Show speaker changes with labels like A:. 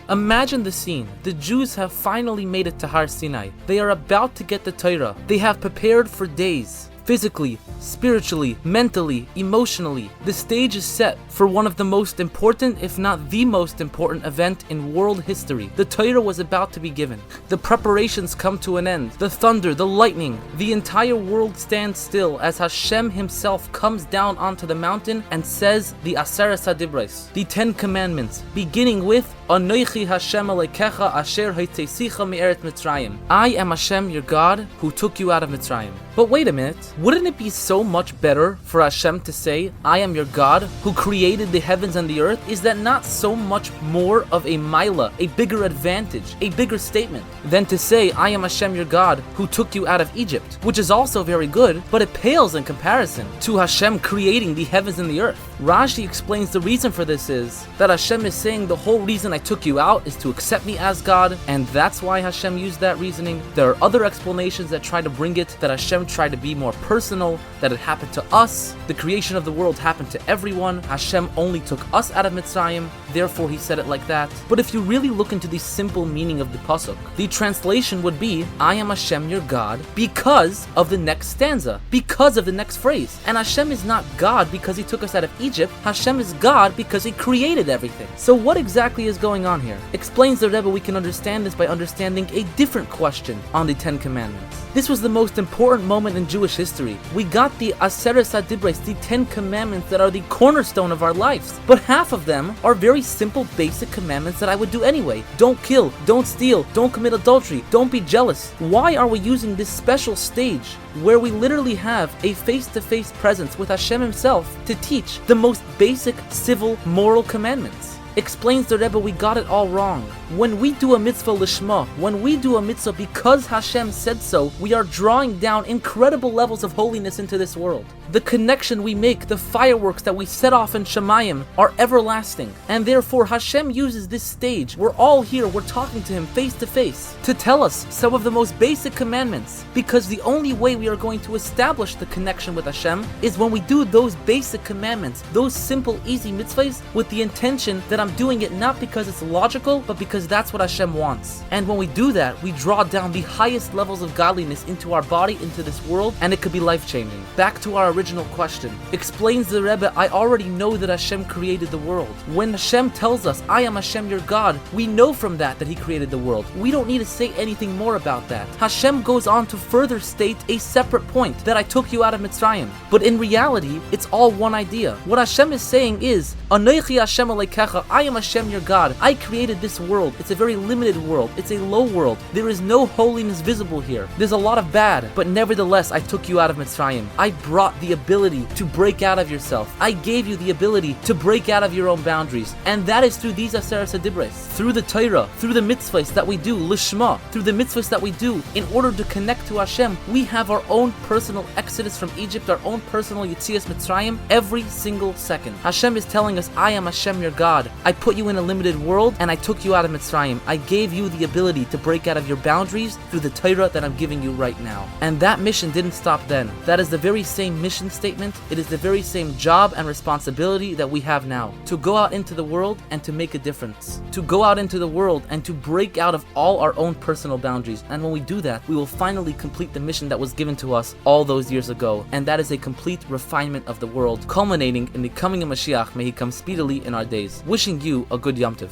A: Imagine the scene. The Jews have finally made it to Har Sinai. They are about to get the Torah. They have prepared for days. Physically, spiritually, mentally, emotionally, the stage is set for one of the most important, if not the most important event in world history. The Torah was about to be given. The preparations come to an end. The thunder, the lightning, the entire world stands still as Hashem himself comes down onto the mountain and says the Aseres HaDibros, the 10 Commandments, beginning with Anochi Hashem Elokecha Asher Hotzeisecha Me'eretz Mitzrayim. I am Hashem your God who took you out of Mitzrayim. But wait a minute, wouldn't it be so much better for Hashem to say, I am your God who created the heavens and the earth? Is that not so much more of a maila, a bigger advantage, a bigger statement, than to say, I am Hashem your God who took you out of Egypt, which is also very good, but it pales in comparison to Hashem creating the heavens and the earth. Rashi explains the reason for this is that Hashem is saying the whole reason I took you out is to accept me as God, and that's why Hashem used that reasoning. There are other explanations that try to bring it, that Hashem tried to be more personal, that it happened to us. The creation of the world happened to everyone. Hashem only took us out of Mitzrayim, therefore he said it like that. But if you really look into the simple meaning of the pasuk, the translation would be, I am Hashem your God, because of the next stanza, because of the next phrase. And Hashem is not God because he took us out of Egypt. Hashem is God because he created everything. So what exactly is going on here? Explains the Rebbe we can understand this by understanding a different question on the 10 Commandments. This was the most important moment in Jewish history. We got the Aseres HaDibros, the 10 Commandments that are the cornerstone of our lives. But half of them are very simple, basic commandments that I would do anyway. Don't kill, don't steal, don't commit adultery, don't be jealous. Why are we using this special stage where we literally have a face-to-face presence with Hashem himself to teach the most basic civil moral commandments? Explains the Rebbe we got it all wrong. When we do a mitzvah lishma, when we do a mitzvah because Hashem said so, we are drawing down incredible levels of holiness into this world. The connection we make, the fireworks that we set off in Shemayim are everlasting. And therefore Hashem uses this stage. We're all here, we're talking to him face to face to tell us some of the most basic commandments. Because the only way we are going to establish the connection with Hashem is when we do those basic commandments, those simple, easy mitzvahs with the intention that I'm doing it not because it's logical, but because that's what Hashem wants. And when we do that, we draw down the highest levels of godliness into our body, into this world, and it could be life-changing. Back to our original question. Explains the Rebbe, I already know that Hashem created the world. When Hashem tells us, I am Hashem your God, we know from that he created the world. We don't need to say anything more about that. Hashem goes on to further state a separate point, that I took you out of Mitzrayim. But in reality, it's all one idea. What Hashem is saying is, Anochi Hashem Elokecha, I am Hashem your God. I created this world. It's a very limited world. It's a low world. There is no holiness visible here. There's a lot of bad, but nevertheless, I took you out of Mitzrayim. I brought the ability to break out of yourself. I gave you the ability to break out of your own boundaries. And that is through these Aseres HaDibros, through the Torah, through the mitzvahs that we do, lishma, through the mitzvahs that we do in order to connect to Hashem. We have our own personal exodus from Egypt, our own personal Yetzias Mitzrayim every single second. Hashem is telling us, I am Hashem your God. I put you in a limited world and I took you out of Mitzrayim. I gave you the ability to break out of your boundaries through the Torah that I'm giving you right now. And that mission didn't stop then. That is the very same mission statement. It is the very same job and responsibility that we have now, to go out into the world and to make a difference, to go out into the world and to break out of all our own personal boundaries. And when we do that, we will finally complete the mission that was given to us all those years ago, and that is a complete refinement of the world, culminating in the coming of Mashiach. May he come speedily in our days. Wishing you a good Yom Tov.